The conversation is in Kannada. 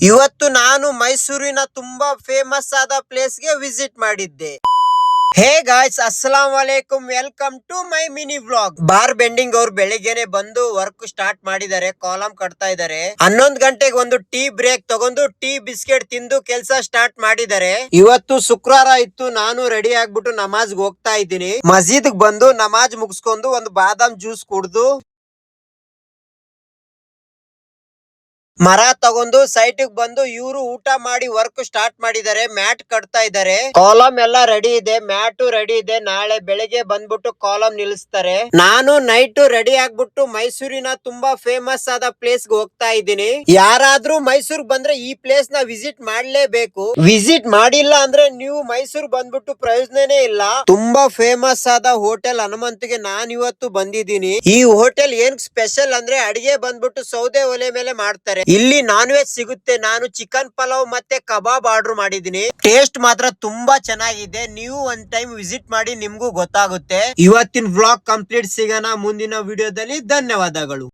ಇವತ್ತು ನಾನು ಮೈಸೂರಿನ ತುಂಬಾ ಫೇಮಸ್ ಆದ ಪ್ಲೇಸ್ ಗೆ ವಿಸಿಟ್ ಮಾಡಿದ್ದೆ. ಹೇ ಗಾಯ್ಸ್, ಅಸ್ಸಲಾಂ ವಾಲೇಕುಂ, welcome to my mini vlog. Bar bending ಅವ್ರು ಬೆಳಿಗ್ಗೆನೆ ಬಂದು ವರ್ಕ್ ಸ್ಟಾರ್ಟ್ ಮಾಡಿದ್ದಾರೆ, ಕಾಲಂ ಕಟ್ತಾ ಇದ್ದಾರೆ. 11 ಗಂಟೆಗೆ ಒಂದು ಟೀ ಬ್ರೇಕ್ ತಗೊಂಡು ಟೀ ಬಿಸ್ಕೆಟ್ ತಿಂದು ಕೆಲಸ ಸ್ಟಾರ್ಟ್ ಮಾಡಿದ್ದಾರೆ. ಇವತ್ತು ಶುಕ್ರವಾರ ಇತ್ತು, ನಾನು ರೆಡಿ ಆಗ್ಬಿಟ್ಟು ನಮಾಜ್ಗೆ ಹೋಗ್ತಾ ಇದ್ದೀನಿ. ಮಸ್ಜಿದ್ ಬಂದು ನಮಾಜ್ ಮುಗಿಸ್ಕೊಂಡು ಒಂದು ಬಾದಾಮ್ ಜ್ಯೂಸ್ ಕುಡ್ದು ಮರ ತಗೊಂಡು ಸೈಟ್ ಬಂದು ಇವರು ಊಟ ಮಾಡಿ ವರ್ಕ್ ಸ್ಟಾರ್ಟ್ ಮಾಡಿದ್ದಾರೆ. ಮ್ಯಾಟ್ ಕಟ್ತಾ ಇದ್ದಾರೆ. ಕಾಲಂ ಎಲ್ಲ ರೆಡಿ ಇದೆ, ಮ್ಯಾಟು ರೆಡಿ ಇದೆ. ನಾಳೆ ಬೆಳಿಗ್ಗೆ ಬಂದ್ಬಿಟ್ಟು ಕಾಲಂ ನಿಲ್ಲಿಸ್ತಾರೆ. ನಾನು ನೈಟ್ ರೆಡಿ ಆಗ್ಬಿಟ್ಟು ಮೈಸೂರಿನ ತುಂಬಾ ಫೇಮಸ್ ಆದ ಪ್ಲೇಸ್ ಗೆ ಹೋಗ್ತಾ ಇದ್ದೀನಿ. ಯಾರಾದ್ರೂ ಮೈಸೂರ್ ಬಂದ್ರೆ ಈ ಪ್ಲೇಸ್ ನ ವಿಸಿಟ್ ಮಾಡ್ಲೇಬೇಕು. ವಿಸಿಟ್ ಮಾಡಿಲ್ಲ ಅಂದ್ರೆ ನೀವು ಮೈಸೂರ್ ಬಂದ್ಬಿಟ್ಟು ಪ್ರಯೋಜನನೇ ಇಲ್ಲ. ತುಂಬಾ ಫೇಮಸ್ ಆದ ಹೋಟೆಲ್ ಹನುಮಂತಿಗೆ ನಾನು ಇವತ್ತು ಬಂದಿದ್ದೀನಿ. ಈ ಹೋಟೆಲ್ ಏನ್ ಸ್ಪೆಷಲ್ ಅಂದ್ರೆ ಅಡಿಗೆ ಬಂದ್ಬಿಟ್ಟು ಸೌದೆ ಒಲೆ ಮೇಲೆ ಮಾಡ್ತಾರೆ. ಇಲ್ಲಿ ನಾನ್ ವೆಜ್ ಸಿಗುತ್ತೆ. ನಾನು ಚಿಕನ್ ಪಲಾವ್ ಮತ್ತೆ ಕಬಾಬ್ ಆರ್ಡರ್ ಮಾಡಿದೀನಿ. ಟೇಸ್ಟ್ ಮಾತ್ರ ತುಂಬಾ ಚೆನ್ನಾಗಿದೆ. ನೀವು ಒಂದ್ ಟೈಮ್ ವಿಸಿಟ್ ಮಾಡಿ, ನಿಮ್ಗೂ ಗೊತ್ತಾಗುತ್ತೆ. ಇವತ್ತಿನ ವ್ಲಾಗ್ ಕಂಪ್ಲೀಟ್. ಸಿಗೋಣ ಮುಂದಿನ ವಿಡಿಯೋದಲ್ಲಿ. ಧನ್ಯವಾದಗಳು.